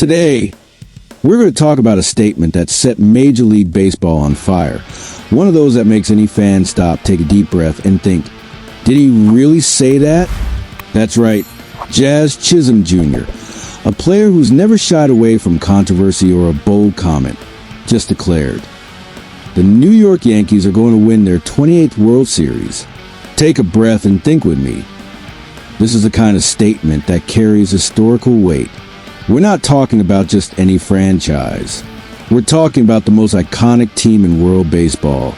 Today, we're going to talk about a statement that set Major League Baseball on fire. One of those that makes any fan stop, take a deep breath, and think, did he really say that? That's right, Jazz Chisholm Jr., a player who's never shied away from controversy or a bold comment, just declared, the New York Yankees are going to win their 28th World Series. Take a breath and think with me. This is the kind of statement that carries historical weight. We're not talking about just any franchise. We're talking about the most iconic team in world baseball.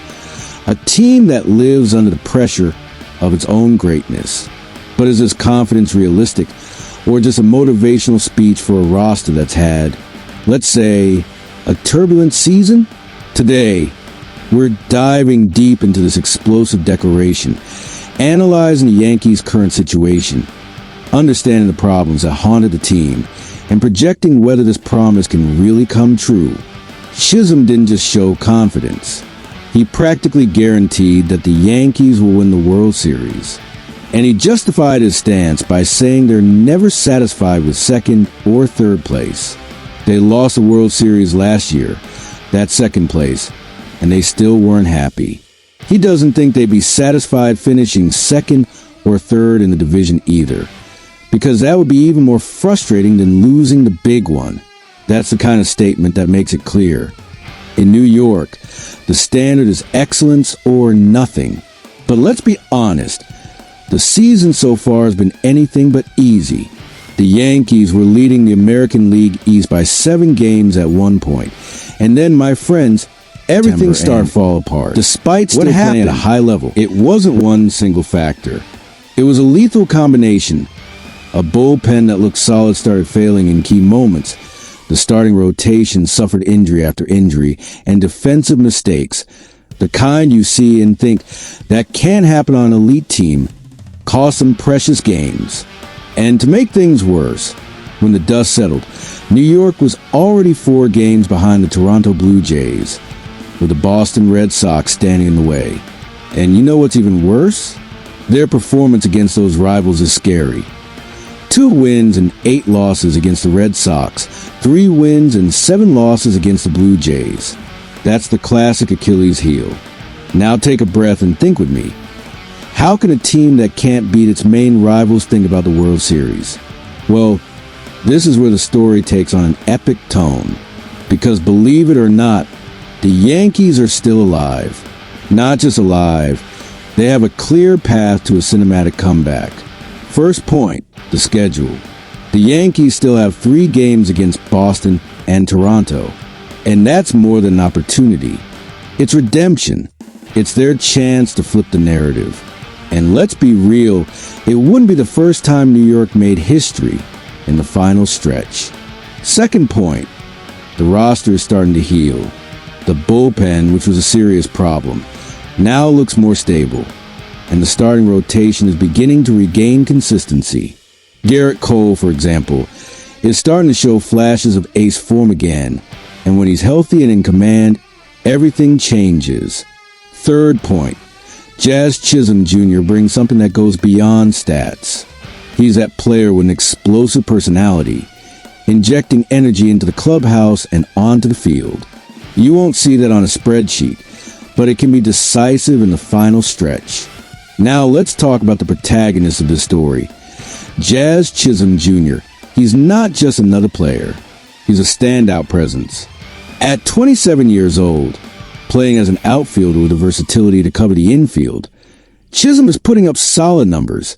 A team that lives under the pressure of its own greatness. But is this confidence realistic, or just a motivational speech for a roster that's had, let's say, a turbulent season? Today, we're diving deep into this explosive declaration, analyzing the Yankees' current situation, understanding the problems that haunted the team, and projecting whether this promise can really come true. Chisholm didn't just show confidence. He practically guaranteed that the Yankees will win the World Series. And he justified his stance by saying they're never satisfied with second or third place. They lost the World Series last year, that second place, and they still weren't happy. He doesn't think they'd be satisfied finishing second or third in the division either, because that would be even more frustrating than losing the big one. That's the kind of statement that makes it clear. In New York, the standard is excellence or nothing. But let's be honest, the season so far has been anything but easy. The Yankees were leading the American League East by 7 games at one point. And then, my friends, everything started to fall apart. Despite still playing at a high level, it wasn't one single factor. It was a lethal combination. A bullpen that looked solid started failing in key moments. The starting rotation suffered injury after injury, and defensive mistakes, the kind you see and think that can happen on an elite team, cost them precious games. And to make things worse, when the dust settled, New York was already 4 games behind the Toronto Blue Jays, with the Boston Red Sox standing in the way. And you know what's even worse? Their performance against those rivals is scary. 2 wins and 8 losses against the Red Sox, 3 wins and 7 losses against the Blue Jays. That's the classic Achilles heel. Now take a breath and think with me. How can a team that can't beat its main rivals think about the World Series? Well, this is where the story takes on an epic tone. Because believe it or not, the Yankees are still alive. Not just alive, they have a clear path to a cinematic comeback. First point, the schedule. The Yankees still have 3 games against Boston and Toronto. And that's more than an opportunity. It's redemption. It's their chance to flip the narrative. And let's be real, it wouldn't be the first time New York made history in the final stretch. Second point, the roster is starting to heal. The bullpen, which was a serious problem, now looks more stable. And the starting rotation is beginning to regain consistency. Garrett Cole, for example, is starting to show flashes of ace form again, and when he's healthy and in command, everything changes. Third point, Jazz Chisholm Jr. brings something that goes beyond stats. He's that player with an explosive personality, injecting energy into the clubhouse and onto the field. You won't see that on a spreadsheet, but it can be decisive in the final stretch. Now let's talk about the protagonist of this story. Jazz Chisholm Jr. He's not just another player. He's a standout presence. At 27 years old, playing as an outfielder with the versatility to cover the infield, Chisholm is putting up solid numbers.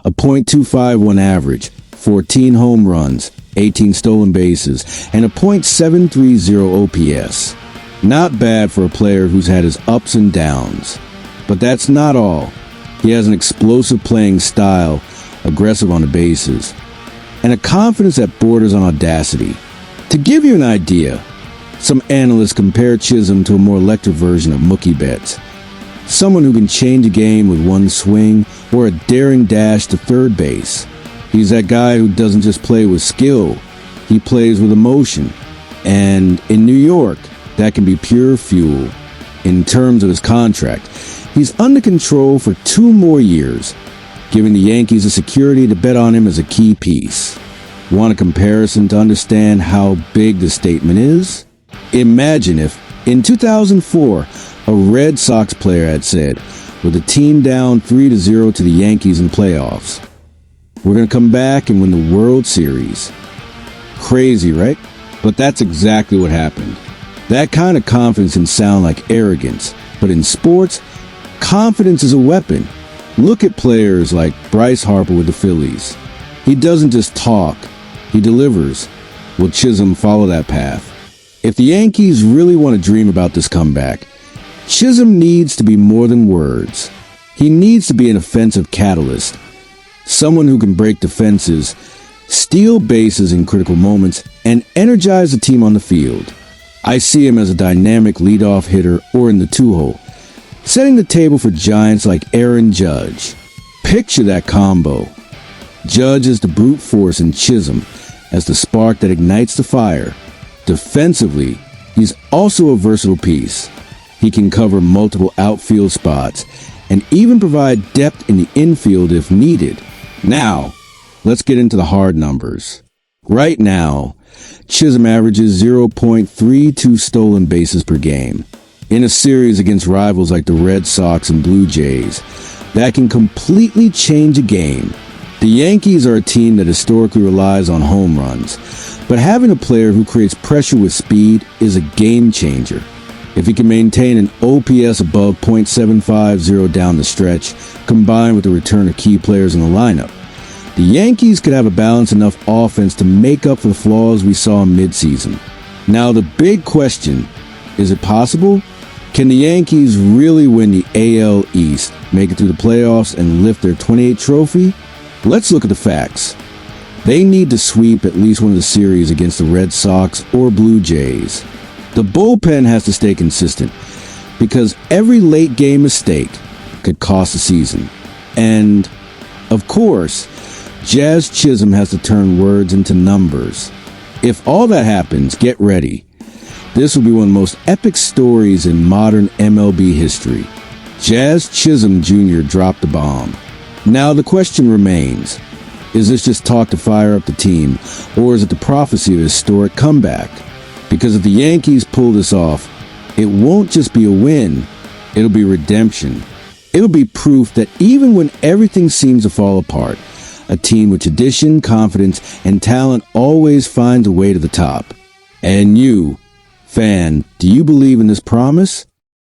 A .251 average, 14 home runs, 18 stolen bases, and a .730 OPS. Not bad for a player who's had his ups and downs. But that's not all. He has an explosive playing style, aggressive on the bases, and a confidence that borders on audacity. To give you an idea, some analysts compare Chisholm to a more electric version of Mookie Betts. Someone who can change a game with one swing or a daring dash to third base. He's that guy who doesn't just play with skill, he plays with emotion. And in New York, that can be pure fuel. In terms of his contract, he's under control for 2 more years, giving the Yankees the security to bet on him as a key piece. Want a comparison to understand how big the statement is? Imagine if, in 2004, a Red Sox player had said, with the team down 3-0 to the Yankees in playoffs, "We're going to come back and win the World Series." Crazy, right? But that's exactly what happened. That kind of confidence can sound like arrogance, but in sports, confidence is a weapon. Look at players like Bryce Harper with the Phillies. He doesn't just talk, he delivers. Will Chisholm follow that path? If the Yankees really want to dream about this comeback, Chisholm needs to be more than words. He needs to be an offensive catalyst, someone who can break defenses, steal bases in critical moments, and energize the team on the field. I see him as a dynamic leadoff hitter or in the two-hole, setting the table for giants like Aaron Judge. Picture that combo. Judge is the brute force and Chisholm as the spark that ignites the fire. Defensively, he's also a versatile piece. He can cover multiple outfield spots and even provide depth in the infield if needed. Now, let's get into the hard numbers. Right now, Chisholm averages 0.32 stolen bases per game. In a series against rivals like the Red Sox and Blue Jays, that can completely change a game. The Yankees are a team that historically relies on home runs, but having a player who creates pressure with speed is a game changer. If he can maintain an OPS above .750 down the stretch, combined with the return of key players in the lineup, the Yankees could have a balanced enough offense to make up for the flaws we saw in midseason. Now the big question, is it possible? Can the Yankees really win the AL East, make it through the playoffs, and lift their 28th trophy? Let's look at the facts. They need to sweep at least one of the series against the Red Sox or Blue Jays. The bullpen has to stay consistent because every late game mistake could cost the season. And, of course, Jazz Chisholm has to turn words into numbers. If all that happens, get ready. This will be one of the most epic stories in modern MLB history. Jazz Chisholm Jr. dropped the bomb. Now the question remains, is this just talk to fire up the team, or is it the prophecy of a historic comeback? Because if the Yankees pull this off, it won't just be a win, it'll be redemption. It'll be proof that even when everything seems to fall apart, a team with tradition, confidence, and talent always finds a way to the top. And you, fan, do you believe in this promise?